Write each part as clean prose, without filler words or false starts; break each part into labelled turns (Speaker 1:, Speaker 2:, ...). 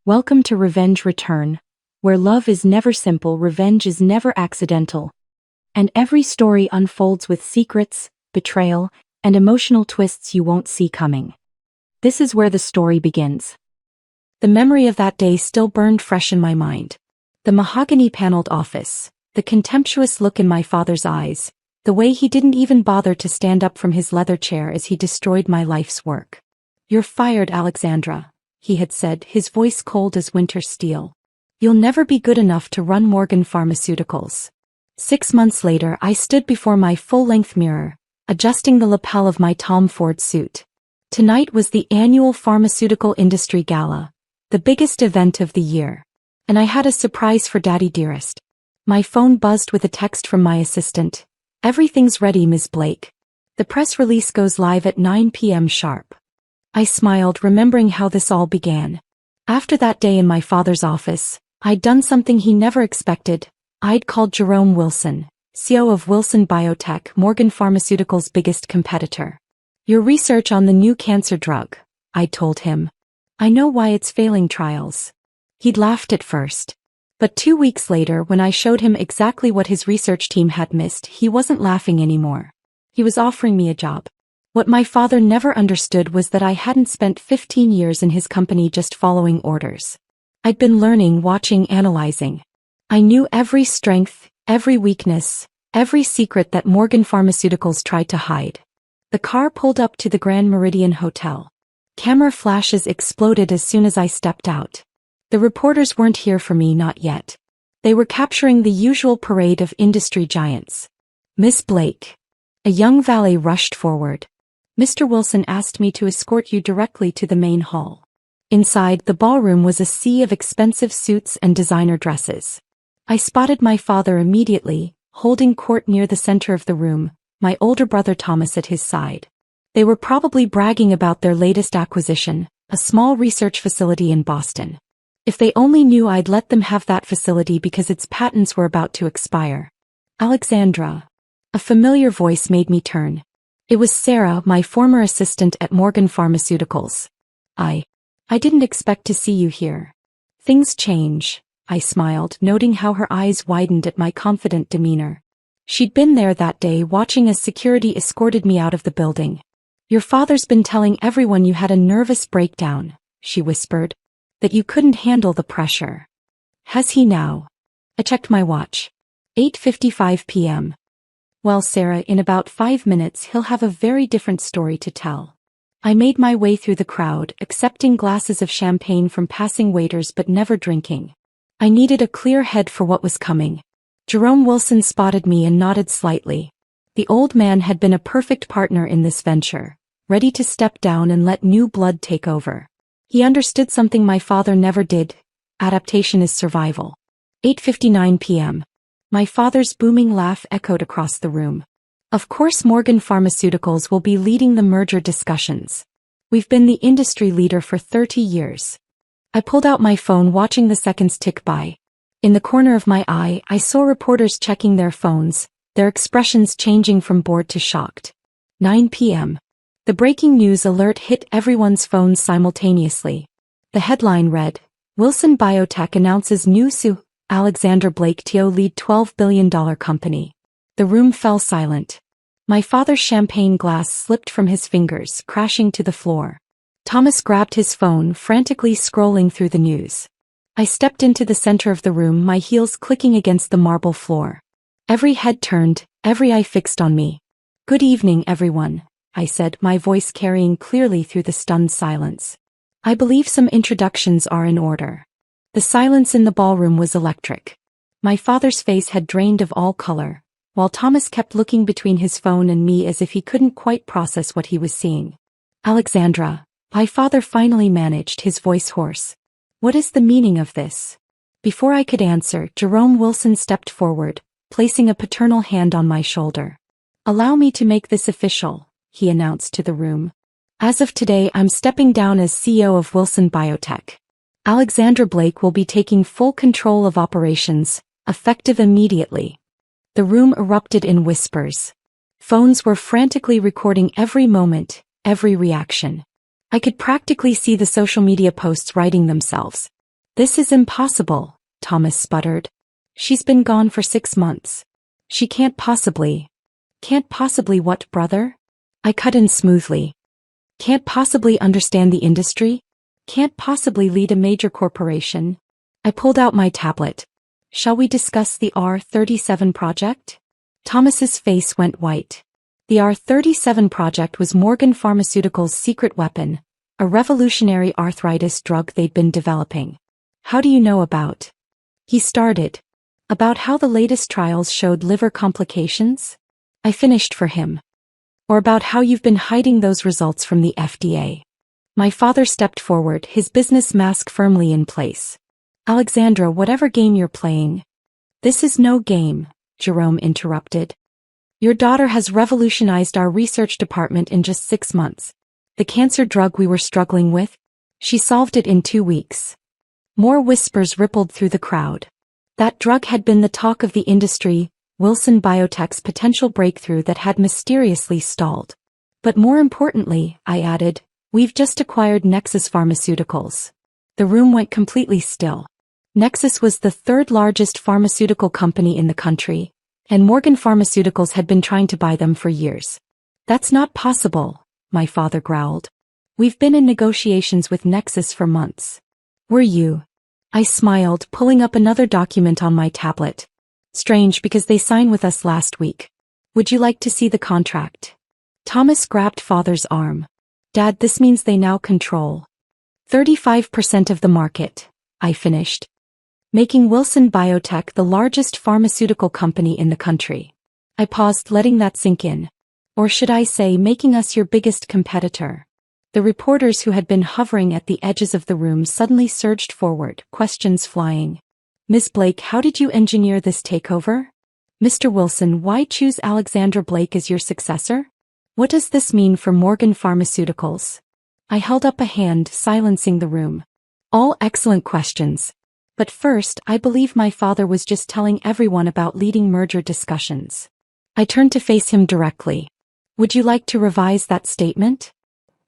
Speaker 1: Welcome to Revenge Return, where love is never simple, revenge is never accidental, and every story unfolds with secrets, betrayal, and emotional twists you won't see coming. This is where the story begins. The memory of that day still burned fresh in my mind. The mahogany-paneled office, the contemptuous look in my father's eyes, the way he didn't even bother to stand up from his leather chair as he destroyed my life's work. "You're fired, Alexandra," he had said, his voice cold as winter steel. "You'll never be good enough to run Morgan Pharmaceuticals." 6 months later, I stood before my full-length mirror, adjusting the lapel of my Tom Ford suit. Tonight was the Annual Pharmaceutical Industry Gala, the biggest event of the year. And I had a surprise for Daddy Dearest. My phone buzzed with a text from my assistant. "Everything's ready, Ms. Blake. The press release goes live at 9 p.m. sharp." I smiled, remembering how this all began. After that day in my father's office, I'd done something he never expected. I'd called Jerome Wilson, CEO of Wilson Biotech, Morgan Pharmaceuticals' biggest competitor. "Your research on the new cancer drug," I told him. "I know why it's failing trials." He'd laughed at first. But 2 weeks later, when I showed him exactly what his research team had missed, he wasn't laughing anymore. He was offering me a job. What my father never understood was that I hadn't spent 15 years in his company just following orders. I'd been learning, watching, analyzing. I knew every strength, every weakness, every secret that Morgan Pharmaceuticals tried to hide. The car pulled up to the Grand Meridian Hotel. Camera flashes exploded as soon as I stepped out. The reporters weren't here for me, not yet. They were capturing the usual parade of industry giants. "Miss Blake." A young valet rushed forward. "Mr. Wilson asked me to escort you directly to the main hall." Inside, the ballroom was a sea of expensive suits and designer dresses. I spotted my father immediately, holding court near the center of the room, my older brother Thomas at his side. They were probably bragging about their latest acquisition, a small research facility in Boston. If they only knew I'd let them have that facility because its patents were about to expire. "Alexandra." A familiar voice made me turn. It was Sarah, my former assistant at Morgan Pharmaceuticals. I didn't expect to see you here." "Things change," I smiled, noting how her eyes widened at my confident demeanor. She'd been there that day watching as security escorted me out of the building. "Your father's been telling everyone you had a nervous breakdown," she whispered. "That you couldn't handle the pressure." "Has he now?" I checked my watch. 8:55 p.m. "Well, Sarah, in about 5 minutes he'll have a very different story to tell." I made my way through the crowd, accepting glasses of champagne from passing waiters but never drinking. I needed a clear head for what was coming. Jerome Wilson spotted me and nodded slightly. The old man had been a perfect partner in this venture, ready to step down and let new blood take over. He understood something my father never did. Adaptation is survival. 8:59 p.m. My father's booming laugh echoed across the room. "Of course Morgan Pharmaceuticals will be leading the merger discussions. We've been the industry leader for 30 years. I pulled out my phone, watching the seconds tick by. In the corner of my eye, I saw reporters checking their phones, their expressions changing from bored to shocked. 9 p.m. The breaking news alert hit everyone's phones simultaneously. The headline read, "Wilson Biotech announces new CEO, Alexandra Blake to lead $12 billion company." The room fell silent. My father's champagne glass slipped from his fingers, crashing to the floor. Thomas grabbed his phone, frantically scrolling through the news. I stepped into the center of the room, my heels clicking against the marble floor. Every head turned, every eye fixed on me. "Good evening, everyone," I said, my voice carrying clearly through the stunned silence. "I believe some introductions are in order." The silence in the ballroom was electric. My father's face had drained of all color, while Thomas kept looking between his phone and me as if he couldn't quite process what he was seeing. "Alexandra," my father finally managed, his voice hoarse. "What is the meaning of this?" Before I could answer, Jerome Wilson stepped forward, placing a paternal hand on my shoulder. "Allow me to make this official," he announced to the room. "As of today, I'm stepping down as CEO of Wilson Biotech. Alexandra Blake will be taking full control of operations, effective immediately." The room erupted in whispers. Phones were frantically recording every moment, every reaction. I could practically see the social media posts writing themselves. "This is impossible," Thomas sputtered. "She's been gone for 6 months. She can't possibly." "Can't possibly what, brother?" I cut in smoothly. "Can't possibly understand the industry? Can't possibly lead a major corporation?" I pulled out my tablet. "Shall we discuss the R37 project?" Thomas's face went white. The R37 project was Morgan Pharmaceuticals' secret weapon, a revolutionary arthritis drug they'd been developing. "How do you know about?" He started. "About how the latest trials showed liver complications?" I finished for him. "Or about how you've been hiding those results from the FDA?" My father stepped forward, his business mask firmly in place. "Alexandra, whatever game you're playing." "This is no game," Jerome interrupted. "Your daughter has revolutionized our research department in just 6 months. The cancer drug we were struggling with, she solved it in 2 weeks." More whispers rippled through the crowd. That drug had been the talk of the industry, Wilson Biotech's potential breakthrough that had mysteriously stalled. "But more importantly," I added, "we've just acquired Nexus Pharmaceuticals." The room went completely still. Nexus was the 3rd largest pharmaceutical company in the country, and Morgan Pharmaceuticals had been trying to buy them for years. "That's not possible," my father growled. "We've been in negotiations with Nexus for months." "Were you?" I smiled, pulling up another document on my tablet. "Strange because they signed with us last week. Would you like to see the contract?" Thomas grabbed father's arm. "Dad, this means they now control 35% of the market," I finished, "making Wilson Biotech the largest pharmaceutical company in the country." I paused, letting that sink in. "Or should I say, making us your biggest competitor?" The reporters who had been hovering at the edges of the room suddenly surged forward, questions flying. "Ms. Blake, how did you engineer this takeover? Mr. Wilson, why choose Alexandra Blake as your successor? What does this mean for Morgan Pharmaceuticals?" I held up a hand, silencing the room. All excellent questions. But first, I believe my father was just telling everyone about leading merger discussions. I turned to face him directly. "Would you like to revise that statement?"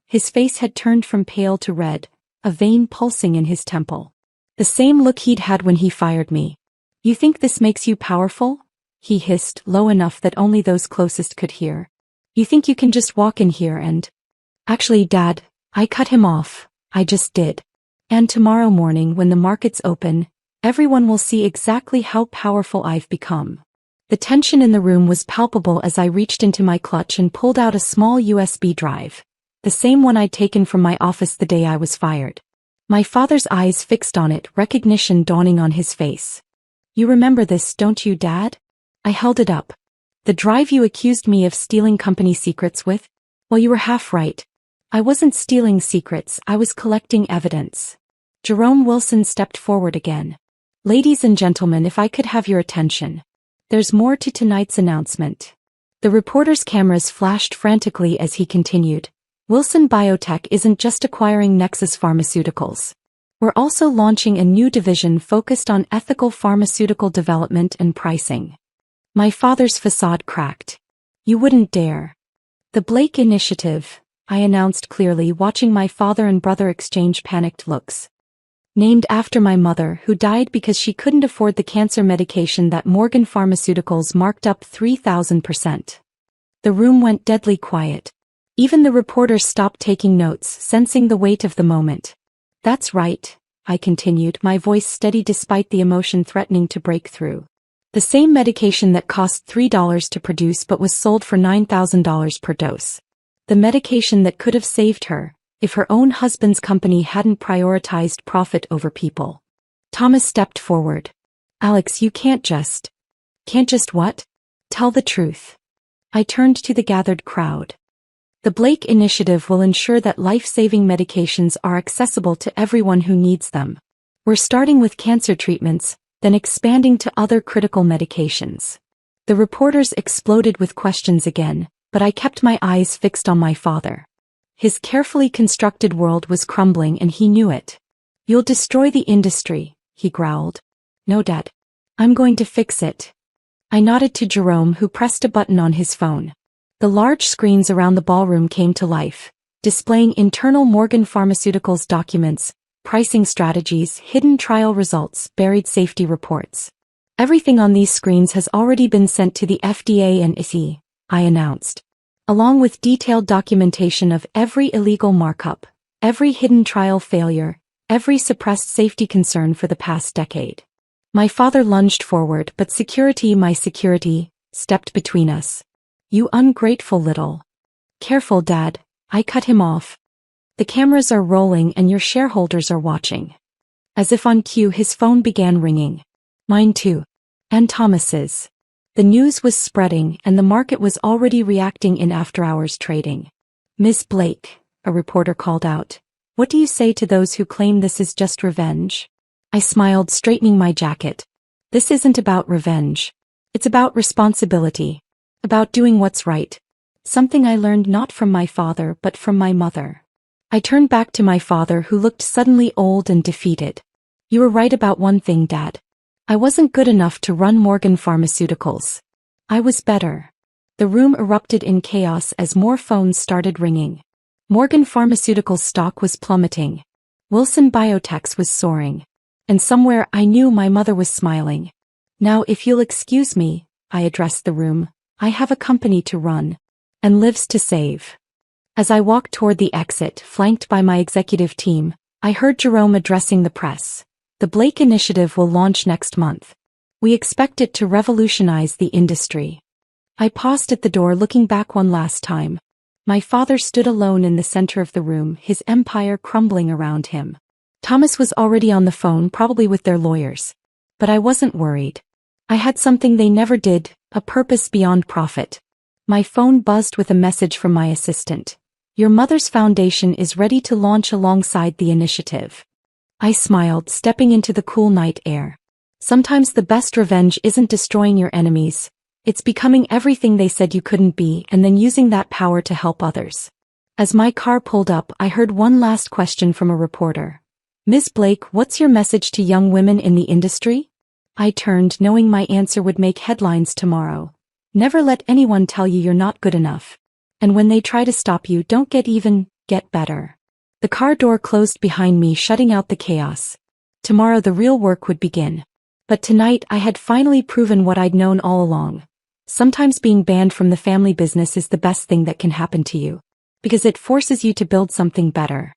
Speaker 1: His face had turned from pale to red, a vein pulsing in his temple. The same look he'd had when he fired me. "You think this makes you powerful?" he hissed, low enough that only those closest could hear. "You think you can just walk in here and—" "Actually, Dad," I cut him off, "I just did. And tomorrow morning when the markets open, everyone will see exactly how powerful I've become." The tension in the room was palpable as I reached into my clutch and pulled out a small USB drive. The same one I'd taken from my office the day I was fired. My father's eyes fixed on it, recognition dawning on his face. "You remember this, don't you, Dad?" I held it up. "The drive you accused me of stealing company secrets with? Well, you were half right. I wasn't stealing secrets, I was collecting evidence." Jerome Wilson stepped forward again. "Ladies and gentlemen, if I could have your attention. There's more to tonight's announcement." The reporter's cameras flashed frantically as he continued. "Wilson Biotech isn't just acquiring Nexus Pharmaceuticals. We're also launching a new division focused on ethical pharmaceutical development and pricing." My father's facade cracked. "You wouldn't dare." "The Blake Initiative," I announced clearly, watching my father and brother exchange panicked looks. "Named after my mother, who died because she couldn't afford the cancer medication that Morgan Pharmaceuticals marked up 3,000%. The room went deadly quiet. Even the reporters stopped taking notes, sensing the weight of the moment. "That's right," I continued, my voice steady despite the emotion threatening to break through. "The same medication that cost $3 to produce but was sold for $9,000 per dose. The medication that could have saved her, if her own husband's company hadn't prioritized profit over people." Thomas stepped forward. "Alex, you can't just..." "Can't just what?" "Tell the truth." I turned to the gathered crowd. "The Blake Initiative will ensure that life-saving medications are accessible to everyone who needs them. We're starting with cancer treatments, then expanding to other critical medications." The reporters exploded with questions again, but I kept my eyes fixed on my father. His carefully constructed world was crumbling and he knew it. "You'll destroy the industry," he growled. "No, Dad. I'm going to fix it." I nodded to Jerome, who pressed a button on his phone. The large screens around the ballroom came to life, displaying internal Morgan Pharmaceuticals documents, pricing strategies, hidden trial results, buried safety reports. Everything on these screens has already been sent to the FDA and ICE, I announced, along with detailed documentation of every illegal markup, every hidden trial failure, every suppressed safety concern for the past decade. My father lunged forward, but my security, stepped between us. You ungrateful little. Careful, Dad, I cut him off. The cameras are rolling and your shareholders are watching. As if on cue, his phone began ringing. Mine too. And Thomas's. The news was spreading and the market was already reacting in after-hours trading. Miss Blake, a reporter called out. What do you say to those who claim this is just revenge? I smiled, straightening my jacket. This isn't about revenge. It's about responsibility. About doing what's right. Something I learned not from my father but from my mother. I turned back to my father, who looked suddenly old and defeated. You were right about one thing, Dad. I wasn't good enough to run Morgan Pharmaceuticals. I was better. The room erupted in chaos as more phones started ringing. Morgan Pharmaceuticals stock was plummeting. Wilson Biotech's was soaring. And somewhere I knew my mother was smiling. Now, if you'll excuse me, I addressed the room, I have a company to run. And lives to save. As I walked toward the exit, flanked by my executive team, I heard Jerome addressing the press. The Blake Initiative will launch next month. We expect it to revolutionize the industry. I paused at the door, looking back one last time. My father stood alone in the center of the room, his empire crumbling around him. Thomas was already on the phone, probably with their lawyers. But I wasn't worried. I had something they never did, a purpose beyond profit. My phone buzzed with a message from my assistant. Your mother's foundation is ready to launch alongside the initiative. I smiled, stepping into the cool night air. Sometimes the best revenge isn't destroying your enemies. It's becoming everything they said you couldn't be and then using that power to help others. As my car pulled up, I heard one last question from a reporter. Ms. Blake, what's your message to young women in the industry? I turned, knowing my answer would make headlines tomorrow. Never let anyone tell you you're not good enough. And when they try to stop you, don't get even, get better. The car door closed behind me, shutting out the chaos. Tomorrow the real work would begin. But tonight I had finally proven what I'd known all along. Sometimes being banned from the family business is the best thing that can happen to you. Because it forces you to build something better.